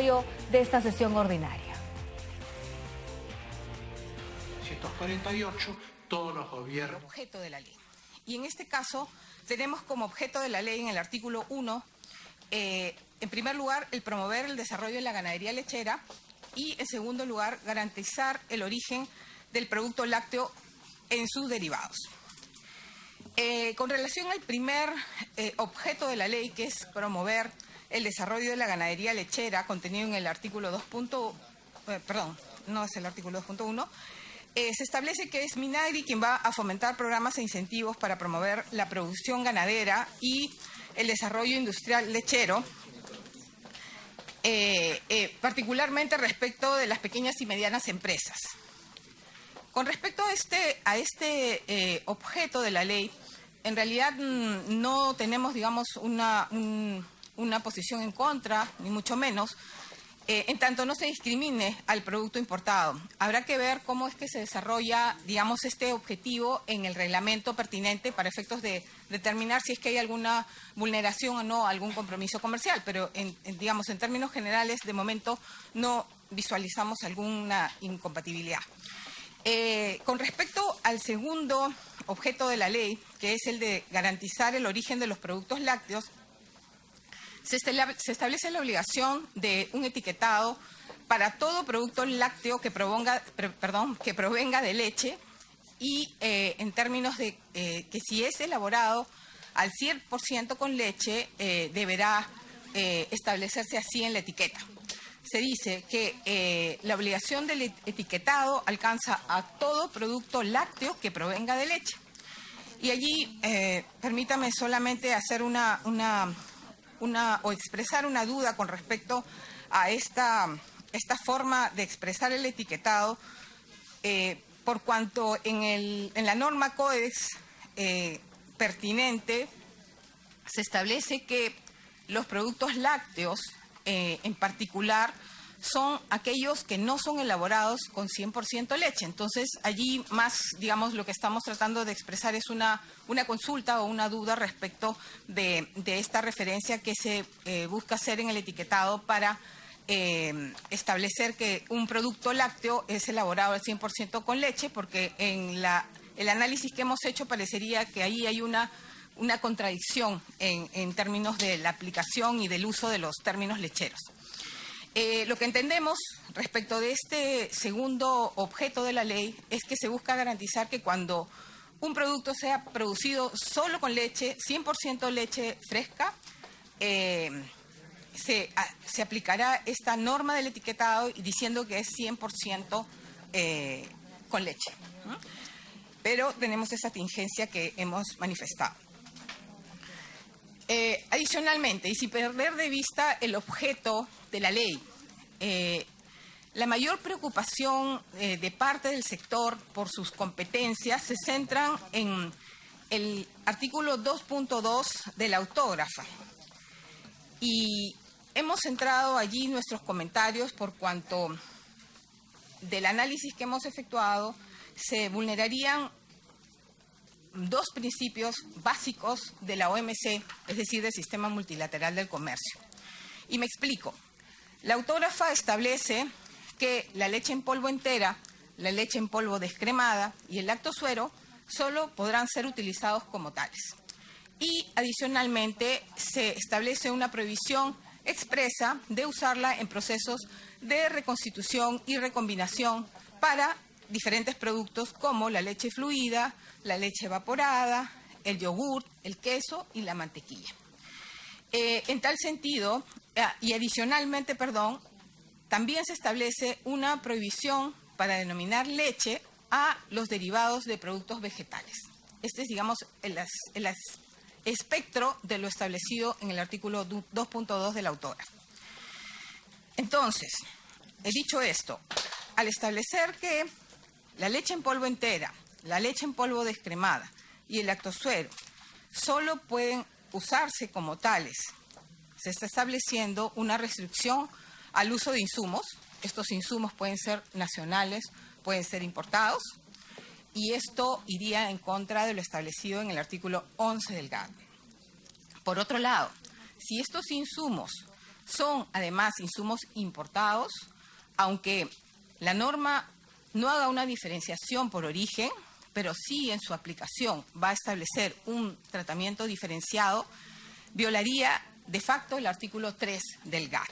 de esta sesión ordinaria. 148, todos los gobiernos. Objeto de la ley. Y en este caso tenemos como objeto de la ley en el artículo 1, en primer lugar, el promover el desarrollo de la ganadería lechera y, en segundo lugar, garantizar el origen del producto lácteo en sus derivados. Con relación al primer objeto de la ley, que es promover el desarrollo de la ganadería lechera, contenido en el artículo 2. Perdón, no es el artículo 2.1, se establece que es Minagri quien va a fomentar programas e incentivos para promover la producción ganadera y el desarrollo industrial lechero, particularmente respecto de las pequeñas y medianas empresas. Con respecto a este objeto de la ley, en realidad no tenemos, digamos, una posición en contra, ni mucho menos, en tanto no se discrimine al producto importado. Habrá que ver cómo es que se desarrolla, digamos, este objetivo en el reglamento pertinente para efectos de determinar si es que hay alguna vulneración o no, algún compromiso comercial, pero, digamos, en términos generales, de momento no visualizamos alguna incompatibilidad. Con respecto al segundo objeto de la ley, que es el de garantizar el origen de los productos lácteos, se establece la obligación de un etiquetado para todo producto lácteo que provenga de leche y en términos de que si es elaborado al 100% con leche, deberá establecerse así en la etiqueta. Se dice que la obligación del etiquetado alcanza a todo producto lácteo que provenga de leche. Y allí, permítame solamente hacer o expresar una duda con respecto a esta forma de expresar el etiquetado, por cuanto en la norma Codex pertinente se establece que los productos lácteos, en particular, son aquellos que no son elaborados con 100% leche. Entonces, allí más, digamos, lo que estamos tratando de expresar es una consulta o una duda respecto de esta referencia que se busca hacer en el etiquetado para establecer que un producto lácteo es elaborado al 100% con leche, porque en el análisis que hemos hecho parecería que ahí hay una contradicción en términos de la aplicación y del uso de los términos lecheros. Lo que entendemos respecto de este segundo objeto de la ley es que se busca garantizar que cuando un producto sea producido solo con leche, 100% leche fresca, se aplicará esta norma del etiquetado diciendo que es 100% con leche. Pero tenemos esa tingencia que hemos manifestado. Adicionalmente, y sin perder de vista el objeto de la ley, la mayor preocupación de parte del sector por sus competencias se centran en el artículo 2.2 de la autógrafa. Y hemos centrado allí nuestros comentarios por cuanto del análisis que hemos efectuado se vulnerarían dos principios básicos de la OMC, es decir, del Sistema Multilateral del Comercio. Y me explico. La autógrafa establece que la leche en polvo entera, la leche en polvo descremada y el lactosuero solo podrán ser utilizados como tales. Y adicionalmente se establece una prohibición expresa de usarla en procesos de reconstitución y recombinación para diferentes productos como la leche fluida, la leche evaporada, el yogur, el queso y la mantequilla. En tal sentido, y adicionalmente, también se establece una prohibición para denominar leche a los derivados de productos vegetales. Este es, digamos, el espectro de lo establecido en el artículo 2.2 de la autógrafa. Entonces, he dicho esto, al establecer que la leche en polvo entera, la leche en polvo descremada y el lactosuero solo pueden usarse como tales, se está estableciendo una restricción al uso de insumos. Estos insumos pueden ser nacionales, pueden ser importados, y esto iría en contra de lo establecido en el artículo 11 del GATT. Por otro lado, si estos insumos Son además insumos importados, aunque la norma no haga una diferenciación por origen, pero sí en su aplicación va a establecer un tratamiento diferenciado, violaría de facto el artículo 3 del GATT.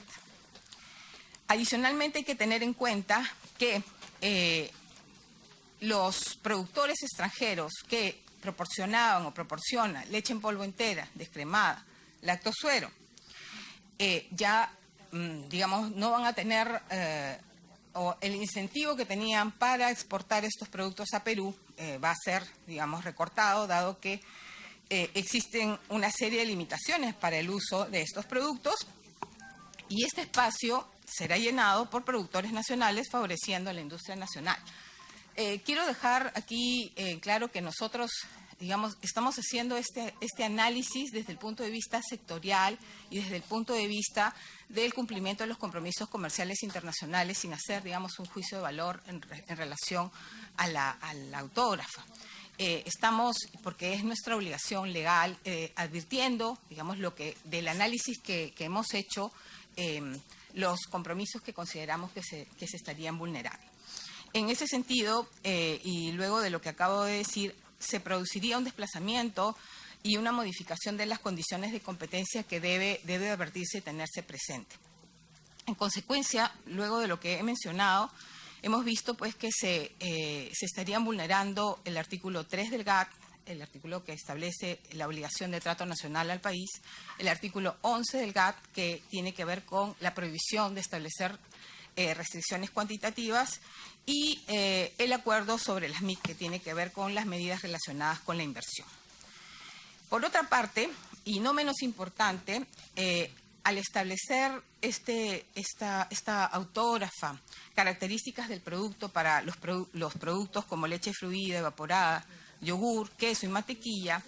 Adicionalmente hay que tener en cuenta que los productores extranjeros que proporcionaban o proporcionan leche en polvo entera, descremada, lactosuero, digamos, no van a tener o el incentivo que tenían para exportar estos productos a Perú va a ser, digamos, recortado, dado que existen una serie de limitaciones para el uso de estos productos, y este espacio será llenado por productores nacionales, favoreciendo a la industria nacional. Quiero dejar aquí claro que nosotros, digamos, estamos haciendo este análisis desde el punto de vista sectorial y desde el punto de vista del cumplimiento de los compromisos comerciales internacionales, sin hacer, digamos, un juicio de valor en relación a la autógrafa. Estamos, porque es nuestra obligación legal, advirtiendo, digamos, del análisis que hemos hecho, los compromisos que consideramos que se estarían vulnerando. En ese sentido, y luego de lo que acabo de decir, se produciría un desplazamiento y una modificación de las condiciones de competencia que debe advertirse y tenerse presente. En consecuencia, luego de lo que he mencionado, hemos visto pues que se estarían vulnerando el artículo 3 del GATT, el artículo que establece la obligación de trato nacional al país, el artículo 11 del GATT, que tiene que ver con la prohibición de establecer restricciones cuantitativas, y el acuerdo sobre las MIC, que tiene que ver con las medidas relacionadas con la inversión. Por otra parte, y no menos importante, al establecer esta autógrafa, características del producto para los productos como leche fluida, evaporada, yogur, queso y mantequilla,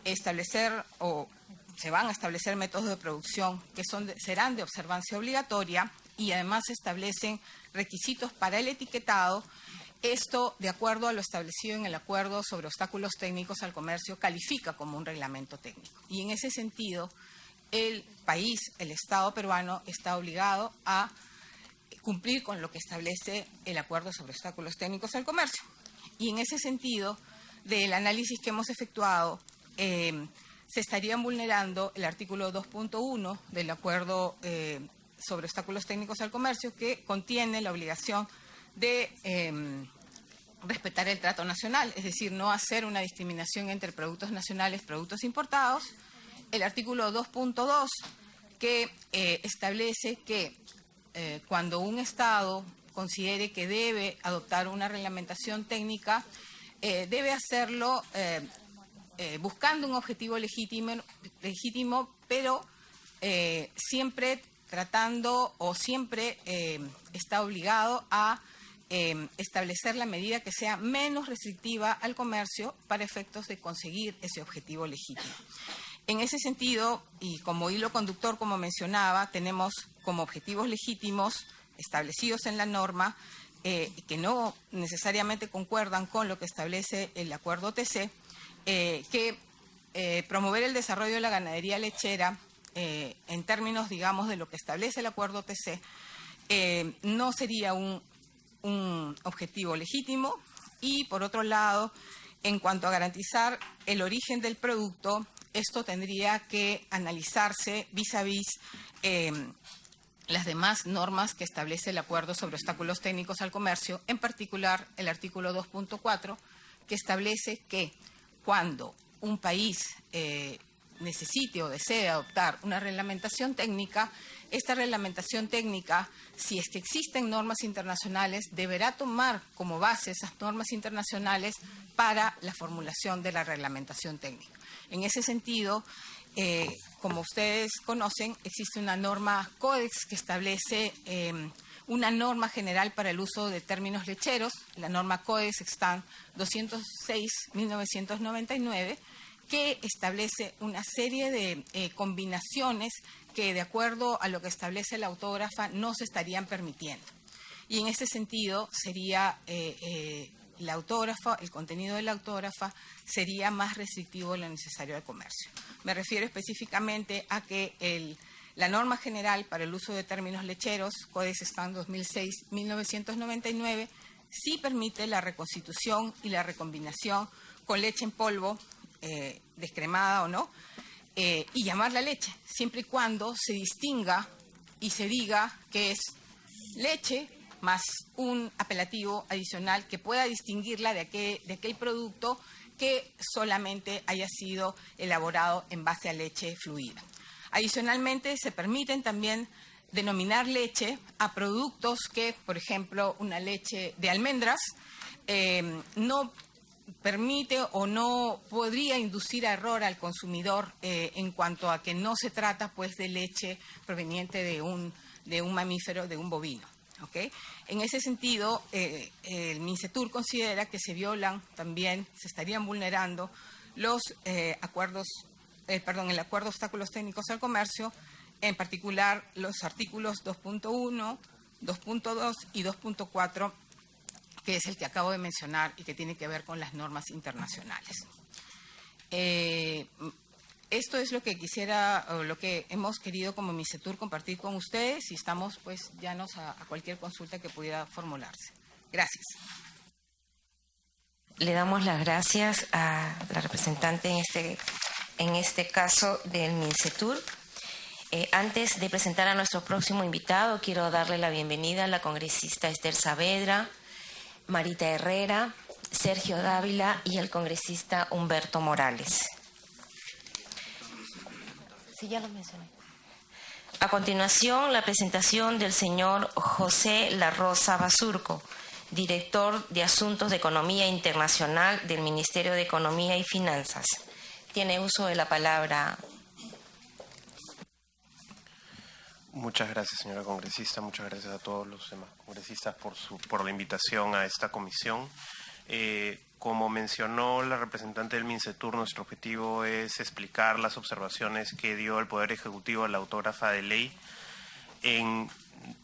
se van a establecer métodos de producción que serán de observancia obligatoria, y además se establecen requisitos para el etiquetado. Esto, de acuerdo a lo establecido en el Acuerdo sobre Obstáculos Técnicos al Comercio, califica como un reglamento técnico. Y en ese sentido, el país, el Estado peruano, está obligado a cumplir con lo que establece el Acuerdo sobre Obstáculos Técnicos al Comercio. Y en ese sentido, del análisis que hemos efectuado, se estarían vulnerando el artículo 2.1 del Acuerdo sobre Obstáculos Técnicos al Comercio, que contiene la obligación de respetar el trato nacional, es decir, no hacer una discriminación entre productos nacionales y productos importados. El artículo 2.2, que establece que cuando un Estado considere que debe adoptar una reglamentación técnica, debe hacerlo buscando un objetivo legítimo, pero siempre tratando o siempre está obligado a establecer la medida que sea menos restrictiva al comercio para efectos de conseguir ese objetivo legítimo. En ese sentido, y como hilo conductor, como mencionaba, tenemos como objetivos legítimos establecidos en la norma, que no necesariamente concuerdan con lo que establece el Acuerdo TC, que promover el desarrollo de la ganadería lechera en términos, digamos, de lo que establece el Acuerdo TC, no sería un objetivo legítimo. Y, por otro lado, en cuanto a garantizar el origen del producto, esto tendría que analizarse vis a vis las demás normas que establece el Acuerdo sobre Obstáculos Técnicos al Comercio, en particular el artículo 2.4, que establece que cuando un país necesite o desee adoptar una reglamentación técnica, esta reglamentación técnica, si es que existen normas internacionales, deberá tomar como base esas normas internacionales para la formulación de la reglamentación técnica. En ese sentido, como ustedes conocen, existe una norma Códex que establece una norma general para el uso de términos lecheros, la norma Códex Extant 206/1999, que establece una serie de combinaciones que, de acuerdo a lo que establece la autógrafa, no se estarían permitiendo. Y en ese sentido sería la autógrafa, el contenido de la autógrafa sería más restrictivo de lo necesario al comercio. Me refiero específicamente a que La norma general para el uso de términos lecheros, Codex Stam 2006-1999, sí permite la reconstitución y la recombinación con leche en polvo, descremada o no, y llamarla leche, siempre y cuando se distinga y se diga que es leche más un apelativo adicional que pueda distinguirla de aquel producto que solamente haya sido elaborado en base a leche fluida. Adicionalmente, se permiten también denominar leche a productos que, por ejemplo, una leche de almendras, no permite o no podría inducir a error al consumidor en cuanto a que no se trata pues de leche proveniente de un mamífero, de un bovino. ¿Okay? En ese sentido, el MINCETUR considera que se violan también, se estarían vulnerando los el acuerdo de obstáculos técnicos al comercio, en particular los artículos 2.1, 2.2 y 2.4, que es el que acabo de mencionar y que tiene que ver con las normas internacionales. Esto es lo que quisiera, o lo que hemos querido como MINCETUR compartir con ustedes y estamos pues llanos a cualquier consulta que pudiera formularse. Gracias. Le damos las gracias a la representante en este caso del MINCETUR. Antes de presentar a nuestro próximo invitado, quiero darle la bienvenida a la congresista Esther Saavedra, Marita Herrera, Sergio Dávila y el congresista Humberto Morales. Sí, ya lo mencioné. A continuación, la presentación del señor José La Rosa Basurco, director de Asuntos de Economía Internacional del Ministerio de Economía y Finanzas. Tiene uso de la palabra. Muchas gracias, señora congresista. Muchas gracias a todos los demás congresistas por la invitación a esta comisión. Como mencionó la representante del MINCETUR, nuestro objetivo es explicar las observaciones que dio el Poder Ejecutivo a la autógrafa de ley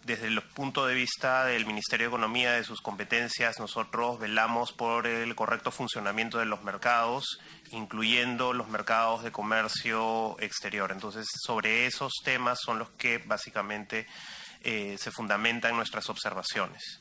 desde el punto de vista del Ministerio de Economía, de sus competencias. Nosotros velamos por el correcto funcionamiento de los mercados, incluyendo los mercados de comercio exterior. Entonces, sobre esos temas son los que básicamente se fundamentan nuestras observaciones.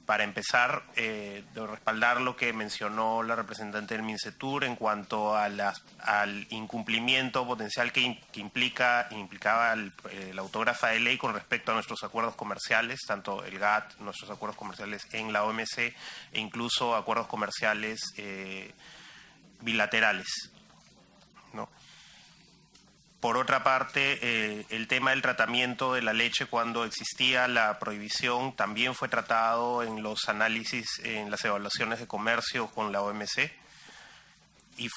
Para empezar, de respaldar lo que mencionó la representante del MINCETUR en cuanto a al incumplimiento potencial que implicaba la autógrafa de ley con respecto a nuestros acuerdos comerciales, tanto el GATT, nuestros acuerdos comerciales en la OMC e incluso acuerdos comerciales bilaterales, ¿no? Por otra parte, el tema del tratamiento de la leche cuando existía la prohibición también fue tratado en los análisis, en las evaluaciones de comercio con la OMC y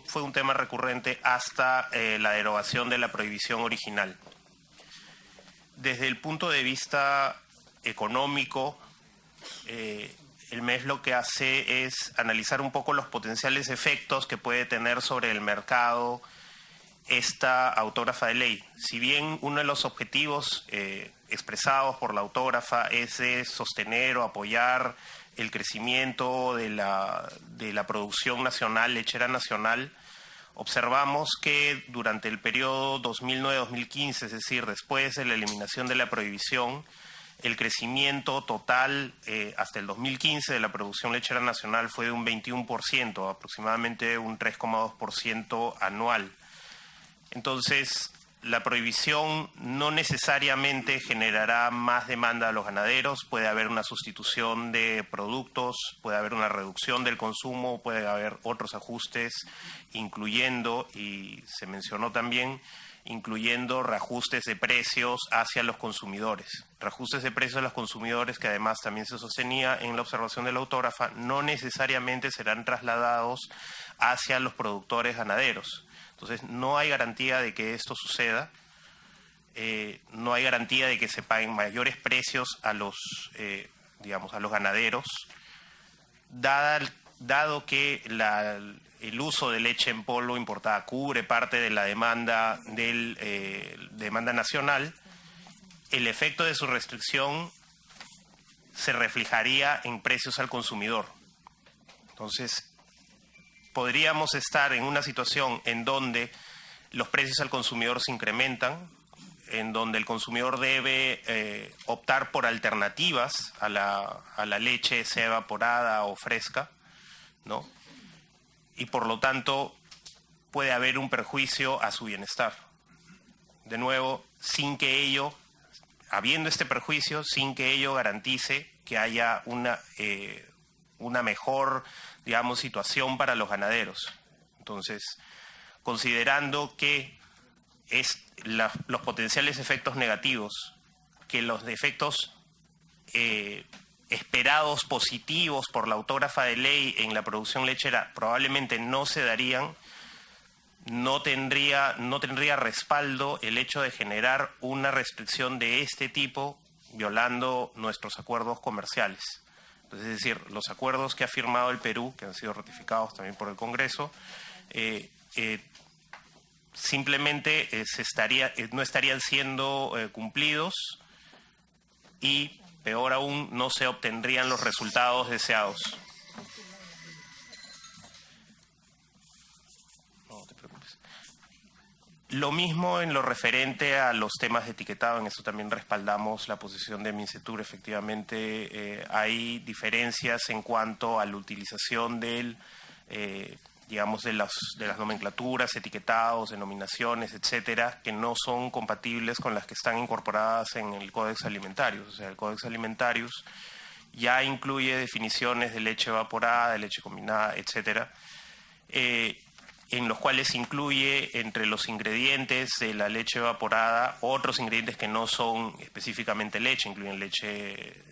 fue un tema recurrente hasta la derogación de la prohibición original. Desde el punto de vista económico, el MES lo que hace es analizar un poco los potenciales efectos que puede tener sobre el mercado esta autógrafa de ley. Si bien uno de los objetivos expresados por la autógrafa es de sostener o apoyar el crecimiento de la producción nacional, lechera nacional, observamos que durante el periodo 2009-2015, es decir, después de la eliminación de la prohibición, el crecimiento total hasta el 2015 de la producción lechera nacional fue de un 21%, aproximadamente un 3,2% anual. Entonces, la prohibición no necesariamente generará más demanda a los ganaderos, puede haber una sustitución de productos, puede haber una reducción del consumo, puede haber otros ajustes, incluyendo, y se mencionó también, incluyendo reajustes de precios hacia los consumidores. Reajustes de precios a los consumidores que además también se sostenía en la observación de la autógrafa, no necesariamente serán trasladados hacia los productores ganaderos. Entonces, no hay garantía de que esto suceda, no hay garantía de que se paguen mayores precios a los ganaderos, dado que el uso de leche en polvo importada cubre parte de la demanda demanda nacional. El efecto de su restricción se reflejaría en precios al consumidor. Entonces, podríamos estar en una situación en donde los precios al consumidor se incrementan, en donde el consumidor debe optar por alternativas a la leche, sea evaporada o fresca, ¿no? Y por lo tanto puede haber un perjuicio a su bienestar. De nuevo, sin que ello, habiendo este perjuicio, sin que ello garantice que haya una mejor, digamos, situación para los ganaderos. Entonces, considerando que los potenciales efectos negativos, que los efectos esperados positivos por la autógrafa de ley en la producción lechera probablemente no se darían, no tendría respaldo el hecho de generar una restricción de este tipo violando nuestros acuerdos comerciales. Entonces, es decir, los acuerdos que ha firmado el Perú, que han sido ratificados también por el Congreso, simplemente no estarían siendo cumplidos y, peor aún, no se obtendrían los resultados deseados. No te preocupes. Lo mismo en lo referente a los temas de etiquetado, en eso también respaldamos la posición de Mincetur. Efectivamente, hay diferencias en cuanto a la utilización del digamos, de las nomenclaturas, etiquetados, denominaciones, etcétera, que no son compatibles con las que están incorporadas en el Códex Alimentarius. O sea, el Códex Alimentarius ya incluye definiciones de leche evaporada, de leche combinada, etcétera, en los cuales incluye entre los ingredientes de la leche evaporada otros ingredientes que no son específicamente leche, incluyen leche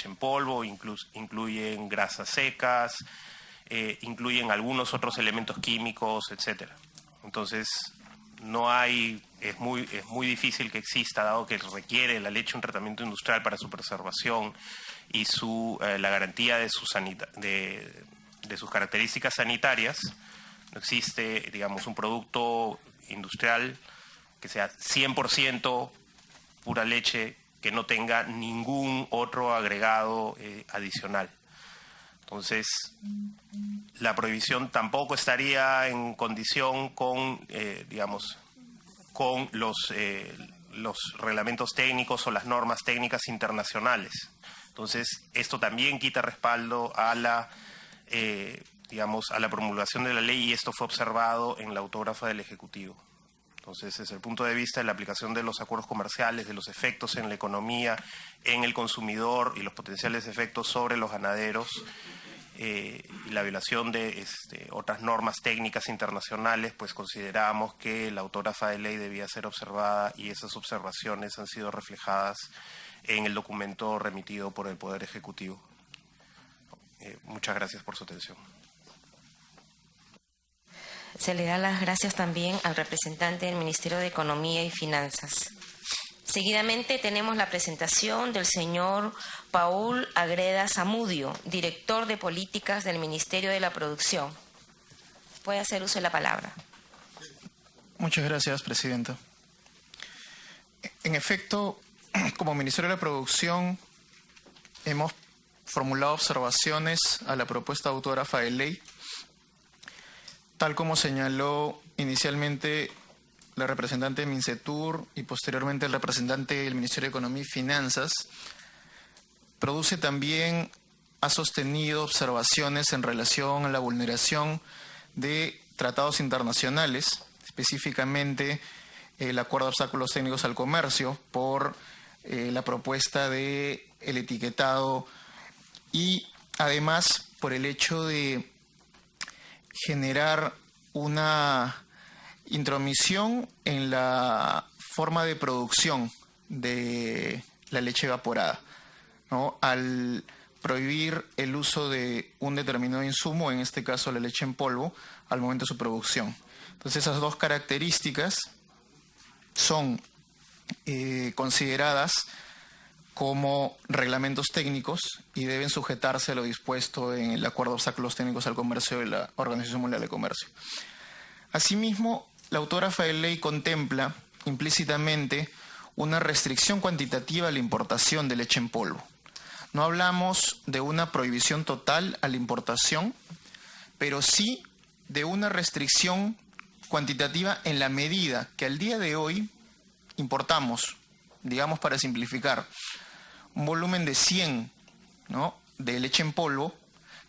en polvo, incluyen grasas secas, incluyen algunos otros elementos químicos, etcétera. Entonces, es muy difícil que exista, dado que requiere la leche un tratamiento industrial para su preservación y la garantía de sus características sanitarias. No existe, digamos, un producto industrial que sea 100% pura leche, que no tenga ningún otro agregado adicional. Entonces, la prohibición tampoco estaría en condición con, digamos, con los reglamentos técnicos o las normas técnicas internacionales. Entonces, esto también quita respaldo a la promulgación de la ley, y esto fue observado en la autógrafa del Ejecutivo. Entonces, desde el punto de vista de la aplicación de los acuerdos comerciales, de los efectos en la economía, en el consumidor y los potenciales efectos sobre los ganaderos, y la violación de otras normas técnicas internacionales, pues consideramos que la autógrafa de ley debía ser observada, y esas observaciones han sido reflejadas en el documento remitido por el Poder Ejecutivo. Muchas gracias por su atención. Se le da las gracias también al representante del Ministerio de Economía y Finanzas. Seguidamente tenemos la presentación del señor Paul Agreda Zamudio, director de Políticas del Ministerio de la Producción. Puede hacer uso de la palabra. Muchas gracias, Presidenta. En efecto, como Ministerio de la Producción hemos formulado observaciones a la propuesta autógrafa de ley, tal como señaló inicialmente la representante de Mincetur y posteriormente el representante del Ministerio de Economía y Finanzas. Ha sostenido observaciones en relación a la vulneración de tratados internacionales, específicamente el Acuerdo de Obstáculos Técnicos al Comercio, por la propuesta del etiquetado, y además por el hecho de generar una intromisión en la forma de producción de la leche evaporada, ¿no? Al prohibir el uso de un determinado insumo, en este caso la leche en polvo, al momento de su producción. Entonces, esas dos características son consideradas como reglamentos técnicos y deben sujetarse a lo dispuesto en el Acuerdo de Obstáculos Técnicos al Comercio de la Organización Mundial de Comercio. Asimismo, la autógrafa de ley contempla implícitamente una restricción cuantitativa a la importación de leche en polvo. No hablamos de una prohibición total a la importación, pero sí de una restricción cuantitativa en la medida que al día de hoy importamos, digamos para simplificar, un volumen de 100, ¿no?, de leche en polvo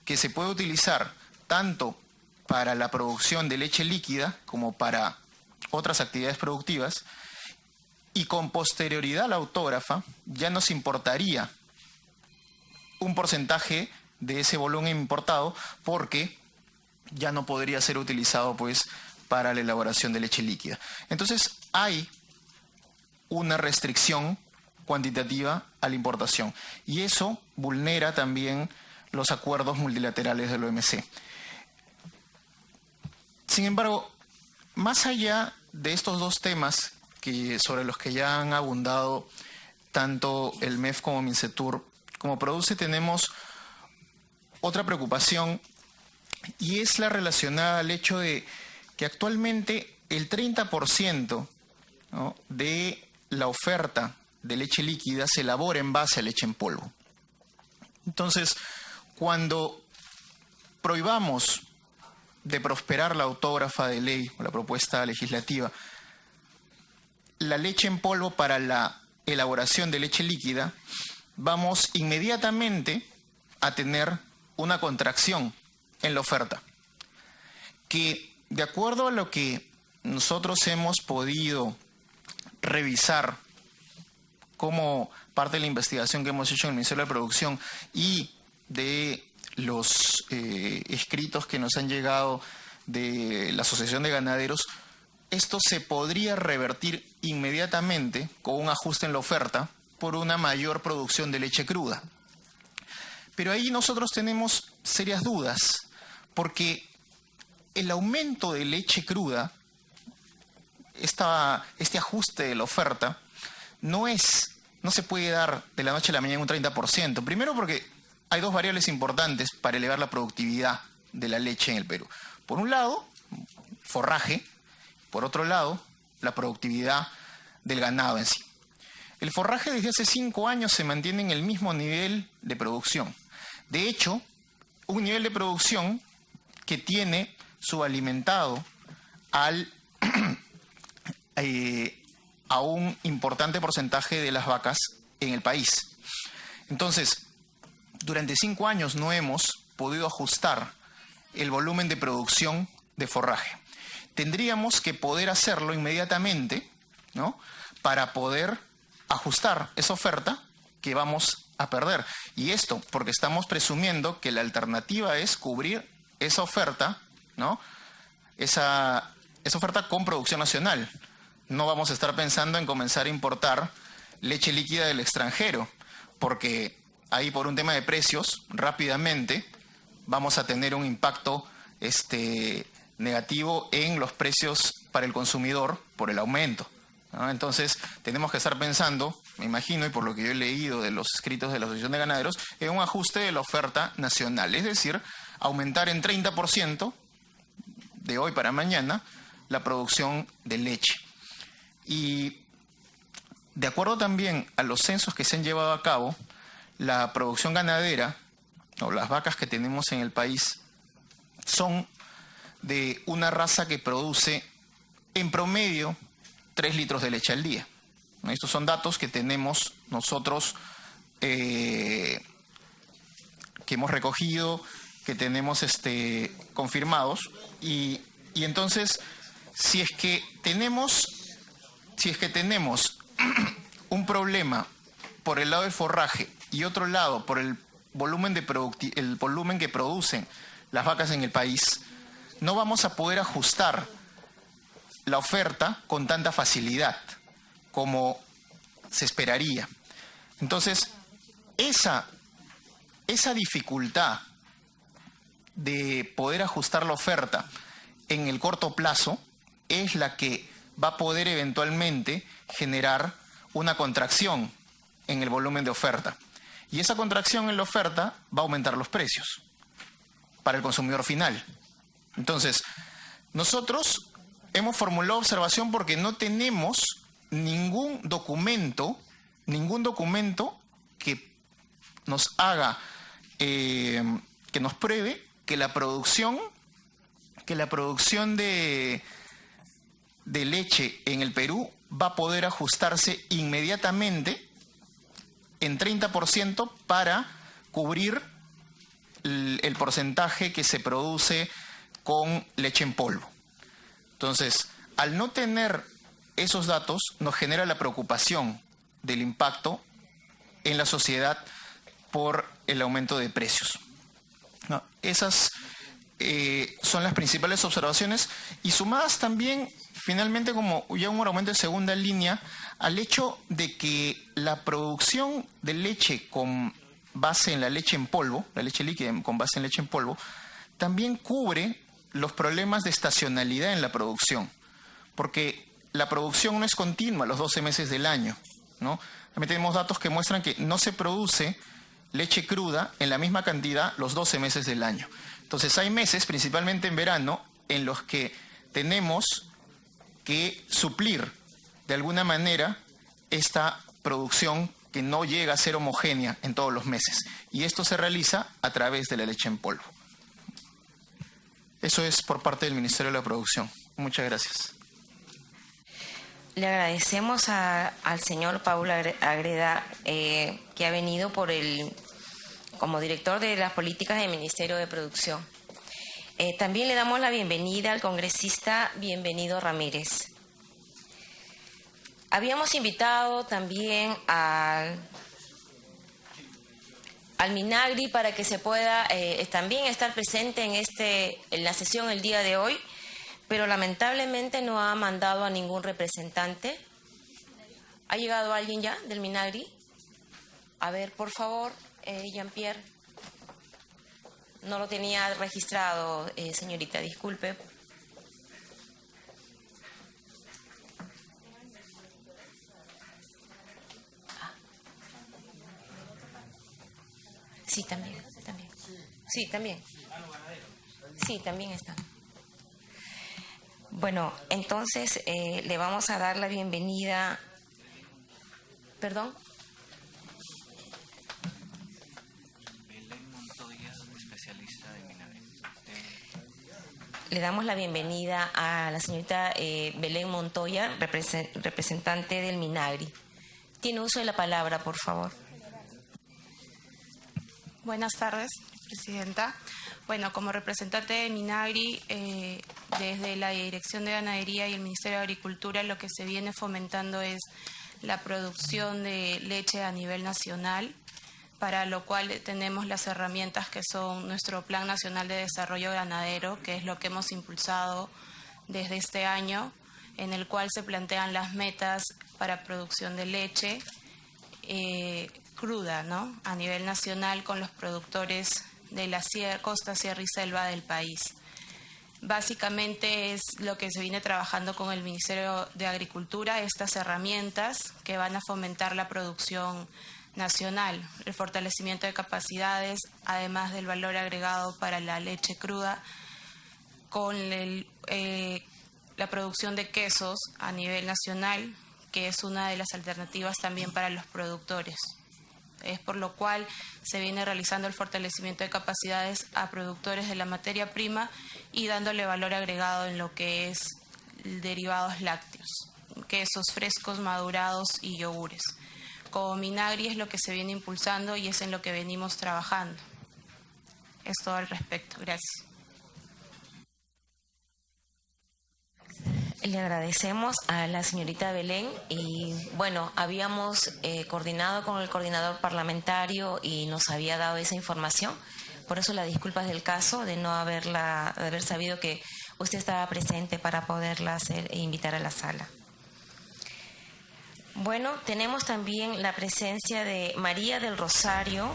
que se puede utilizar tanto para la producción de leche líquida como para otras actividades productivas, y con posterioridad a la autógrafa ya nos importaría un porcentaje de ese volumen importado, porque ya no podría ser utilizado pues para la elaboración de leche líquida. Entonces hay una restricción cuantitativa a la importación, y eso vulnera también los acuerdos multilaterales del OMC. Sin embargo, más allá de estos dos temas sobre los que ya han abundado tanto el MEF como Mincetur, como Produce tenemos otra preocupación, y es la relacionada al hecho de que actualmente el 30%, ¿no?, de la oferta de leche líquida se elabora en base a leche en polvo. Entonces, cuando prohibamos de prosperar la autógrafa de ley o la propuesta legislativa, la leche en polvo para la elaboración de leche líquida, vamos inmediatamente a tener una contracción en la oferta, que de acuerdo a lo que nosotros hemos podido revisar como parte de la investigación que hemos hecho en el Ministerio de Producción y de los escritos que nos han llegado de la Asociación de Ganaderos, esto se podría revertir inmediatamente con un ajuste en la oferta por una mayor producción de leche cruda. Pero ahí nosotros tenemos serias dudas, porque el aumento de leche cruda, este ajuste de la oferta, no se puede dar de la noche a la mañana un 30%. Primero porque hay dos variables importantes para elevar la productividad de la leche en el Perú. Por un lado, forraje. Por otro lado, la productividad del ganado en sí. El forraje desde hace 5 años se mantiene en el mismo nivel de producción. De hecho, un nivel de producción que tiene subalimentado a un importante porcentaje de las vacas en el país. Entonces, durante 5 años no hemos podido ajustar el volumen de producción de forraje. Tendríamos que poder hacerlo inmediatamente, ¿no?, para poder ajustar esa oferta que vamos a perder. Y esto porque estamos presumiendo que la alternativa es cubrir esa oferta, ¿no?, esa oferta con producción nacional. No vamos a estar pensando en comenzar a importar leche líquida del extranjero, porque ahí, por un tema de precios, rápidamente vamos a tener un impacto negativo en los precios para el consumidor por el aumento, ¿no? Entonces tenemos que estar pensando, me imagino, y por lo que yo he leído de los escritos de la Asociación de Ganaderos, en un ajuste de la oferta nacional, es decir, aumentar en 30% de hoy para mañana la producción de leche. Y de acuerdo también a los censos que se han llevado a cabo, la producción ganadera, o las vacas que tenemos en el país, son de una raza que produce en promedio 3 litros de leche al día. Estos son datos que tenemos nosotros, que hemos recogido, que tenemos confirmados, y entonces si es que tenemos un problema por el lado del forraje y otro lado por el volumen que producen las vacas en el país, no vamos a poder ajustar la oferta con tanta facilidad como se esperaría. Entonces, esa dificultad de poder ajustar la oferta en el corto plazo es la que va a poder eventualmente generar una contracción en el volumen de oferta. Y esa contracción en la oferta va a aumentar los precios para el consumidor final. Entonces, nosotros hemos formulado observación porque no tenemos ningún documento que nos haga, que nos pruebe que la producción de de leche en el Perú va a poder ajustarse inmediatamente en 30% para cubrir el porcentaje que se produce con leche en polvo. Entonces, al no tener esos datos, nos genera la preocupación del impacto en la sociedad por el aumento de precios. ¿No? Esas son las principales observaciones, y sumadas también, finalmente, como ya un argumento de segunda línea, al hecho de que la producción de leche con base en la leche en polvo, la leche líquida con base en leche en polvo, también cubre los problemas de estacionalidad en la producción, porque la producción no es continua los 12 meses del año, ¿no? También tenemos datos que muestran que no se produce leche cruda en la misma cantidad los 12 meses del año. Entonces hay meses, principalmente en verano, en los que tenemos que suplir de alguna manera esta producción que no llega a ser homogénea en todos los meses. Y esto se realiza a través de la leche en polvo. Eso es por parte del Ministerio de la Producción. Muchas gracias. Le agradecemos al señor Paulo Agreda que ha venido como director de las políticas del Ministerio de Producción. También le damos la bienvenida al congresista Bienvenido Ramírez. Habíamos invitado también al Minagri para que se pueda también estar presente en la sesión el día de hoy, pero lamentablemente no ha mandado a ningún representante. ¿Ha llegado alguien ya del Minagri? A ver, por favor, Jean-Pierre. No lo tenía registrado, señorita, disculpe. Sí, también. Sí, también. Sí, también está. Bueno, entonces le vamos a dar la bienvenida. ¿Perdón? Belén Montoya, especialista de Minagri. Le damos la bienvenida a la señorita Belén Montoya, representante del Minagri. Tiene uso de la palabra, por favor. Buenas tardes, presidenta. Bueno, como representante de Minagri, desde la Dirección de Ganadería y el Ministerio de Agricultura, lo que se viene fomentando es la producción de leche a nivel nacional, para lo cual tenemos las herramientas que son nuestro Plan Nacional de Desarrollo Ganadero, que es lo que hemos impulsado desde este año, en el cual se plantean las metas para producción de leche cruda, ¿no?, a nivel nacional con los productores de la costa, sierra y selva del país. Básicamente es lo que se viene trabajando con el Ministerio de Agricultura, estas herramientas que van a fomentar la producción nacional, el fortalecimiento de capacidades, además del valor agregado para la leche cruda, con la producción de quesos a nivel nacional, que es una de las alternativas también para los productores. Es por lo cual se viene realizando el fortalecimiento de capacidades a productores de la materia prima y dándole valor agregado en lo que es derivados lácteos, quesos frescos, madurados y yogures. Como Minagri es lo que se viene impulsando y es en lo que venimos trabajando. Es todo al respecto. Gracias. Le agradecemos a la señorita Belén y bueno, habíamos coordinado con el coordinador parlamentario y nos había dado esa información, por eso las disculpas del caso de no haber sabido que usted estaba presente para poderla hacer e invitar a la sala. Bueno, tenemos también la presencia de María del Rosario.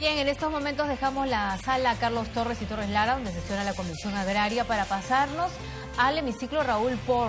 Bien, en estos momentos dejamos la sala Carlos Torres y Torres Lara, donde sesiona la Comisión Agraria, para pasarnos al hemiciclo Raúl Porras.